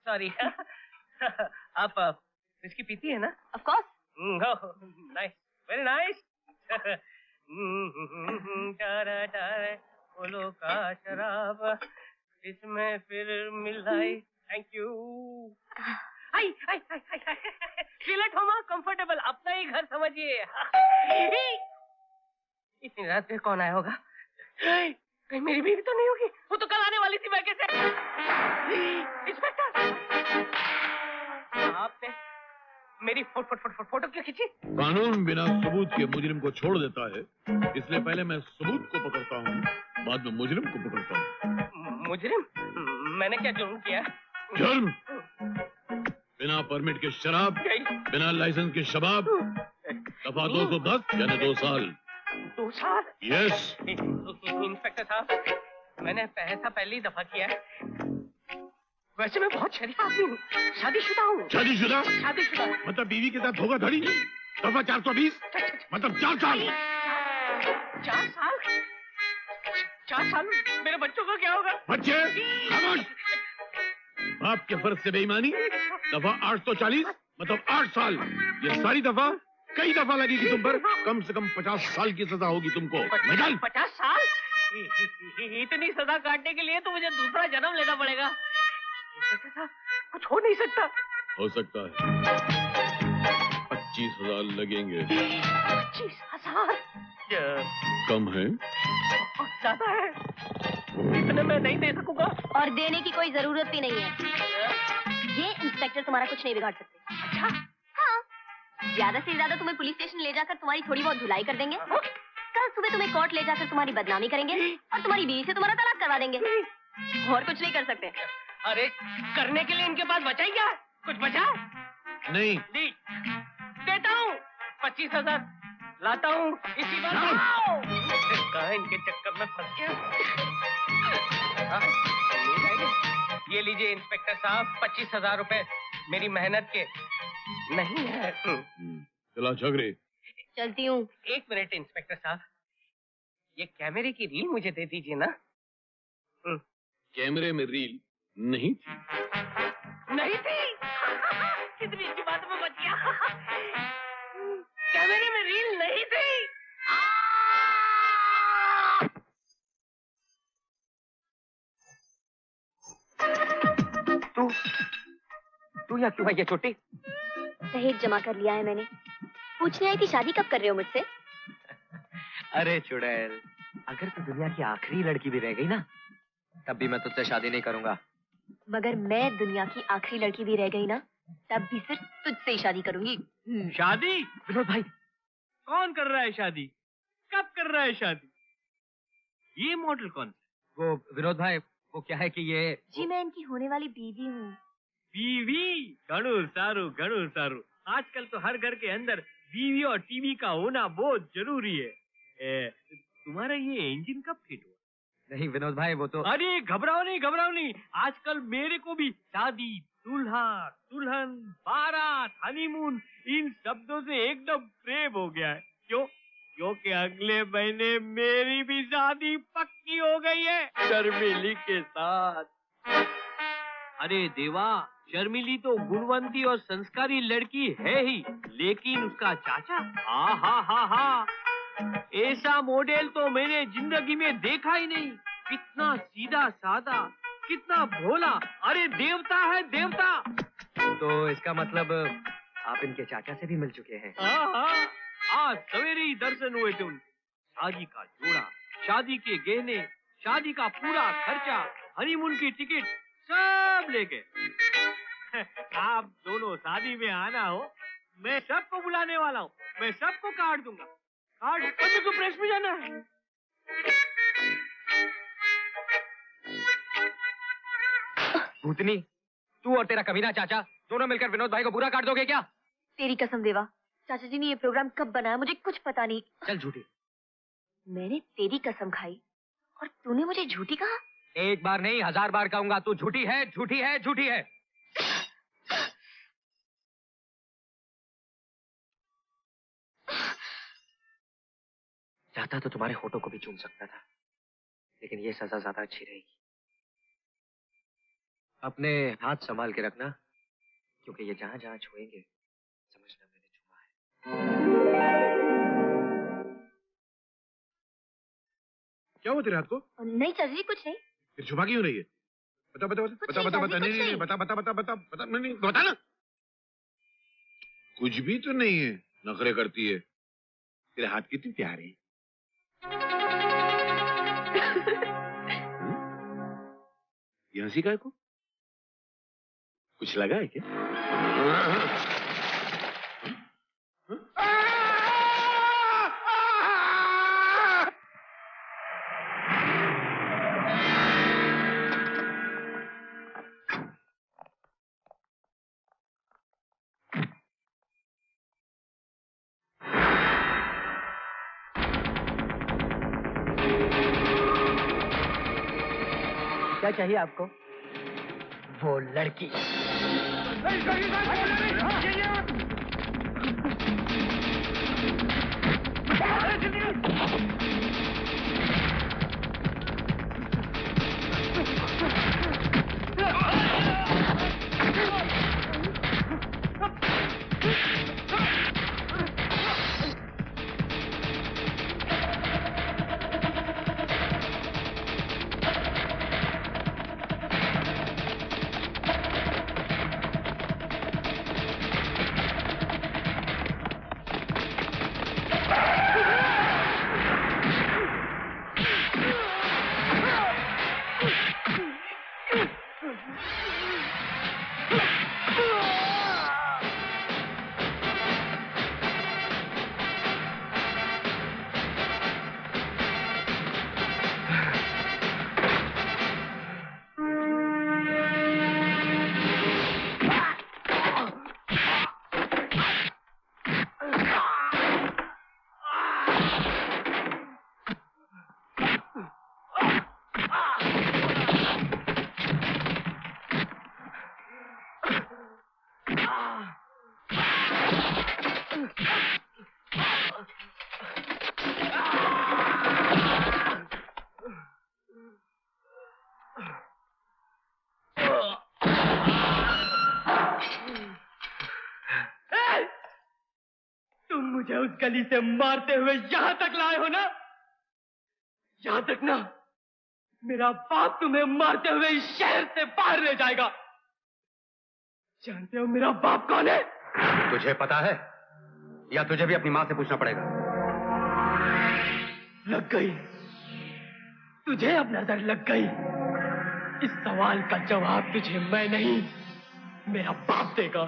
Sorry. आप whisky पीती है ना? Of course. Nice, very nice. फूलों का शराब इसमें फिर मिलाई। Thank you. I I I I feel at home, comfortable, अपना ही घर समझिए। इतनी रात में कौन आया होगा? कहीं मेरी बीवी तो नहीं होगी? वो तो कल आने वाली थी मैके से। इंस्पेक्टर, आपने मेरी फोटो क्यों खींची? कानून बिना सबूत के मुजरिम को छोड़ देता है, इसलिए पहले मैं सबूत को पकड़ता हूँ, बाद में मुजरिम को पकड़ता हूँ। मुजरिम? मैंने क्या जुर्म किया? जुर्म? बिना परमिट के शराब, बिना लाइसेंस के शबाब, दफा 210 यानी 2 साल। 2 साल? यस। इंस्पेक्टर साहब, मैंने ऐसा पहली दफा किया है। वैसे मैं बहुत शरीफ आदमी हूँ, शादीशुदा हूँ। शादीशुदा? शादीशुदा। मतलब बीवी के साथ धोखाधड़ी? दफा 420 मतलब 4 साल। 4 साल? 4 साल मेरे बच्चों का क्या होगा? बच्चे खामोश। बाप के फर्ज से बेईमानी, दफा 840 मतलब 8 साल। ये सारी दफा कई दफा लगेगी तुम पर, कम से कम 50 साल की सजा होगी तुमको। 50 साल? इतनी सजा काटने के लिए तो मुझे दूसरा जन्म लेना पड़ेगा। कुछ हो नहीं सकता। हो सकता है। 25,000 लगेंगे। 25,000? कम है? बहुत ज्यादा है, इतने में नहीं दे सकूंगा। और देने की कोई जरूरत भी नहीं है। ये इंस्पेक्टर तुम्हारा कुछ नहीं बिगाड़ सकते। अच्छा? हाँ, ज्यादा से ज्यादा तुम्हें पुलिस स्टेशन ले जाकर तुम्हारी थोड़ी बहुत धुलाई कर देंगे। कल सुबह तुम्हें कोर्ट ले जाकर तुम्हारी बदनामी करेंगे और तुम्हारी बीवी से तुम्हारा तलाक करवा देंगे। और कुछ नहीं कर सकते। अरे करने के लिए इनके पास बचा ही क्या? कुछ बचा? नहीं। देता हूँ 25,000 लाता हूँ इसी बार। कहाँ इनके चक्कर में फंस गया। ये लीजिए इंस्पेक्टर साहब, 25,000 रुपए मेरी मेहनत के। नहीं है। चला झगड़े। चलती हूँ। 1 मिनट इंस्पेक्टर साहब, ये कैमरे की रील मुझे दे दीजिए ना। कैमरे में रील नहीं थी। नहीं थी? कितनी अच्छी बात में बच गया। कैमरे में रील नहीं थी। तू यहाँ क्यों आई है छोटी? दहेज जमा कर लिया है मैंने। पूछने आई थी शादी कब कर रहे हो मुझसे? अरे चुड़ैल, अगर तू दुनिया की आखिरी लड़की भी रह गई ना, तब भी मैं तुझसे शादी नहीं करूंगा। मगर मैं दुनिया की आखिरी लड़की भी रह गई ना, तब भी सिर्फ तुझसे ही शादी करूंगी। शादी? विनोद भाई, कौन कर रहा है शादी? कब कर रहा है शादी? ये मॉडल कौन? वो विनोद भाई, वो क्या है कि ये जी मैं इनकी होने वाली बीवी हूँ। बीवी? घणु सारू, घणु सारू। आजकल तो हर घर के अंदर बीवी और टीवी का होना बहुत जरूरी है। तुम्हारा ये इंजन कब फिट हुआ? नहीं विनोद भाई, वो तो अरे घबराओ नहीं। आजकल मेरे को भी शादी, दूल्हा, दुल्हन, बारात, हनीमून, इन शब्दों से एकदम प्रेम हो गया है। क्यों? क्योंकि अगले महीने मेरी भी शादी पक्की हो गई है शर्मिली के साथ। अरे देवा, शर्मिली तो गुणवंती और संस्कारी लड़की है ही, लेकिन उसका चाचा, हा, ऐसा मॉडल तो मैंने जिंदगी में देखा ही नहीं। कितना सीधा साधा, कितना भोला, अरे देवता है देवता। तो इसका मतलब आप इनके चाचा से भी मिल चुके हैं? हाँ, आज सवेरे ही दर्शन हुए थे उनके। शादी का जोड़ा, शादी के गहने, शादी का पूरा खर्चा, हनीमून की टिकट सब लेके। आप दोनों शादी में आना हो, मैं सबको बुलाने वाला हूँ, मैं सबको कार्ड दूंगा। कार्ड मेरे को प्रेस में जाना है। भूतनी, तू और तेरा कमीना चाचा दोनों मिलकर विनोद भाई को बुरा काट दोगे क्या? तेरी कसम देवा, चाचा जी ने ये प्रोग्राम कब बनाया मुझे कुछ पता नहीं। चल झूठी। मैंने तेरी कसम खाई और तूने मुझे झूठी कहा? एक बार नहीं 1000 बार कहूंगा, तू झूठी है, झूठी है, झूठी है। चाहता तो तुम्हारे होठों को भी चूम सकता था, लेकिन ये सजा ज्यादा अच्छी रहेगी। अपने हाथ संभाल के रखना, क्योंकि ये जहां जहां छुएंगे समझना मैंने छुआ है। क्या हुआ तेरे हाथ को? नहीं चल कुछ नहीं। फिर छुपा क्यों रही है? बता बता बता बता बता बता नहीं नहीं बता बता बता बता बता नहीं बता ना। कुछ भी तो नहीं है, नखरे करती है। तेरे हाथ कितने प्यारे हैं। ये हंसी काय को? कुछ लगा है क्या? क्या चाहिए आपको? वो लड़की। मुझे उस गली से मारते हुए यहां तक लाए हो ना? यहां तक ना, मेरा बाप तुम्हें मारते हुए इस शहर से बाहर ले जाएगा। जानते हो मेरा बाप कौन है? तुझे पता है या तुझे भी अपनी मां से पूछना पड़ेगा? लग गई, तुझे अब नजर लग गई। इस सवाल का जवाब तुझे मैं नहीं, मेरा बाप देगा।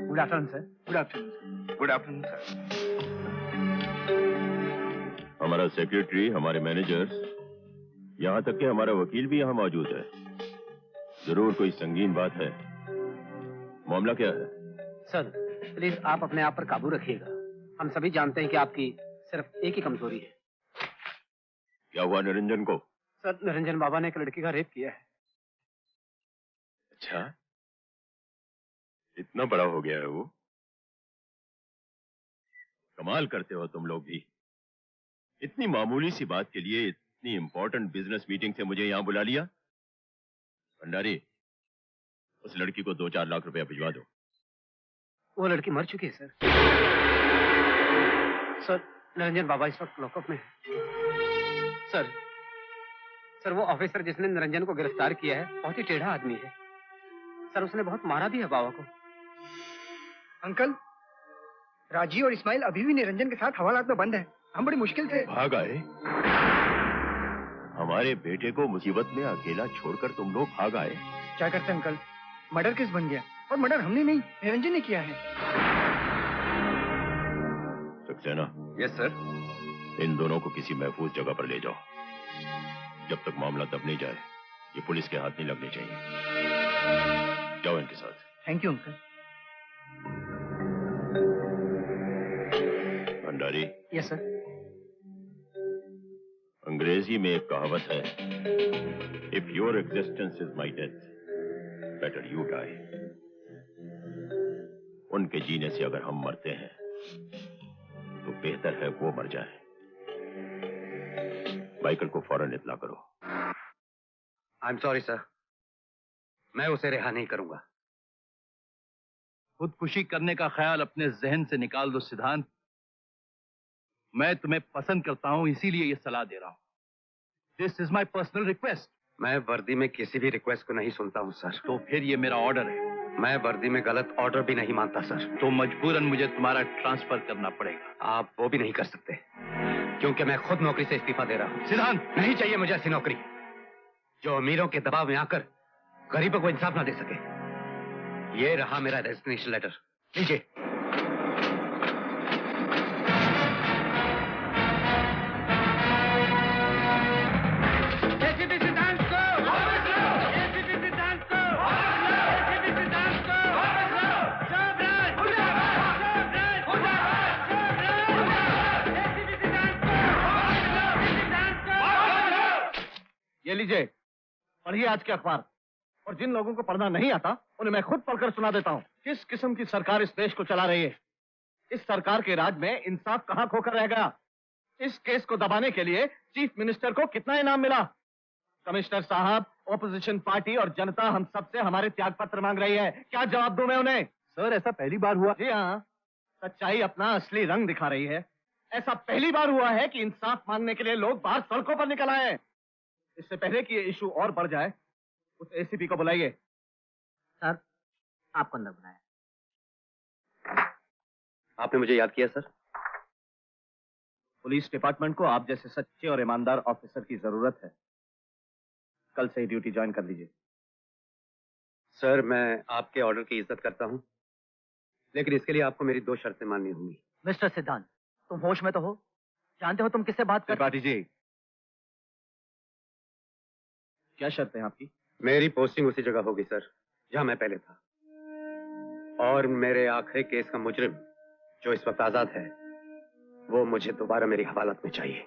Good afternoon sir. Good afternoon. Good afternoon sir. हमारा सेक्रेटरी, हमारे मैनेजर्स, यहाँ तक कि हमारा वकील भी यहाँ मौजूद है। जरूर कोई संगीन बात है। मामला क्या है? सर प्लीज आप अपने आप पर काबू रखिएगा। हम सभी जानते हैं कि आपकी सिर्फ एक ही कमजोरी है। क्या हुआ निरंजन को? सर निरंजन बाबा ने एक लड़की का रेप किया है। अच्छा, इतना बड़ा हो गया है वो? कमाल करते हो तुम लोग भी। इतनी मामूली सी बात के लिए इतनी इंपॉर्टेंट बिजनेस मीटिंग से मुझे यहां बुला लिया। भंडारी, उस लड़की को 2-4 लाख रुपया भिजवा दो। वो लड़की मर चुकी है सर। सर निरंजन बाबा इस वक्त लॉकअप में है। सर वो ऑफिसर जिसने निरंजन को गिरफ्तार किया है बहुत ही टेढ़ा आदमी है। सर उसने बहुत मारा भी है बाबा को। अंकल, राजी और इस्माइल अभी भी निरंजन के साथ हवालात में बंद है। हम बड़ी मुश्किल से भाग आए? हमारे बेटे को मुसीबत में अकेला छोड़कर तुम लोग भाग आए? क्या करते अंकल, मर्डर केस बन गया और मर्डर हमने नहीं निरंजन ने किया है। सक्सेना। Yes sir. इन दोनों को किसी महफूज जगह पर ले जाओ। जब तक मामला दब नहीं जाए ये पुलिस के हाथ नहीं लगने चाहिए। जाओ इनके साथ। Thank you uncle. Bhandari. Yes sir. अंग्रेजी में एक कहावत है, if your existence is my death better you die. उनके जीने से अगर हम मरते हैं बेहतर है वो मर जाए। माइकल को फौरन इत्तला करो। आई एम सॉरी सर, मैं उसे रिहा नहीं करूंगा। खुदकुशी करने का ख्याल अपने जहन से निकाल दो सिद्धांत। मैं तुम्हें पसंद करता हूं, इसीलिए ये सलाह दे रहा हूं। This is my personal request. मैं वर्दी में किसी भी रिक्वेस्ट को नहीं सुनता हूं सर। तो फिर ये मेरा ऑर्डर है। मैं वर्दी में गलत ऑर्डर भी नहीं मानता सर। तो मजबूरन मुझे तुम्हारा ट्रांसफर करना पड़ेगा। आप वो भी नहीं कर सकते, क्योंकि मैं खुद नौकरी से इस्तीफा दे रहा हूं। सिद्धांत, नहीं चाहिए मुझे ऐसी नौकरी जो अमीरों के दबाव में आकर गरीबों को इंसाफ ना दे सके। ये रहा मेरा रेजिग्नेशन लेटर, लीजिए। ये लीजिए, पढ़िए आज के अखबार। और जिन लोगों को पढ़ना नहीं आता उन्हें मैं खुद पढ़कर सुना देता हूँ। किस किस्म की सरकार इस देश को चला रही है। इस सरकार के राज में इंसाफ कहां खोकर रह गया। इस केस को दबाने के लिए चीफ मिनिस्टर को कितना इनाम मिला। कमिश्नर साहब, ऑपोजिशन पार्टी और जनता हम सबसे हमारे त्याग पत्र मांग रही है। क्या जवाब दूं मैं उन्हें? सर, ऐसा पहली बार हुआ। जी हाँ, सच्चाई अपना असली रंग दिखा रही है। ऐसा पहली बार हुआ है कि इंसाफ मांगने के लिए लोग बाहर सड़कों पर निकल आए। इससे पहले कि ये इशू और बढ़ जाए, उस एसीपी को बुलाइए। सर, आपको अंदर बुलाया। आपने मुझे याद किया सर? पुलिस डिपार्टमेंट को आप जैसे सच्चे और ईमानदार ऑफिसर की जरूरत है। कल से ही ड्यूटी ज्वाइन कर लीजिए। सर, मैं आपके ऑर्डर की इज्जत करता हूं, लेकिन इसके लिए आपको मेरी 2 शर्तें माननी होंगी। मिस्टर सिद्धांत, तुम होश में तो हो? जानते हो तुम किससे बात कर? त्रिपाठी जी, क्या शर्त है आपकी? मेरी पोस्टिंग उसी जगह होगी सर जहां मैं पहले था, और मेरे आखिरी केस का मुजरिम जो इस वक्त आजाद है, वो मुझे दोबारा मेरी हवालात में चाहिए।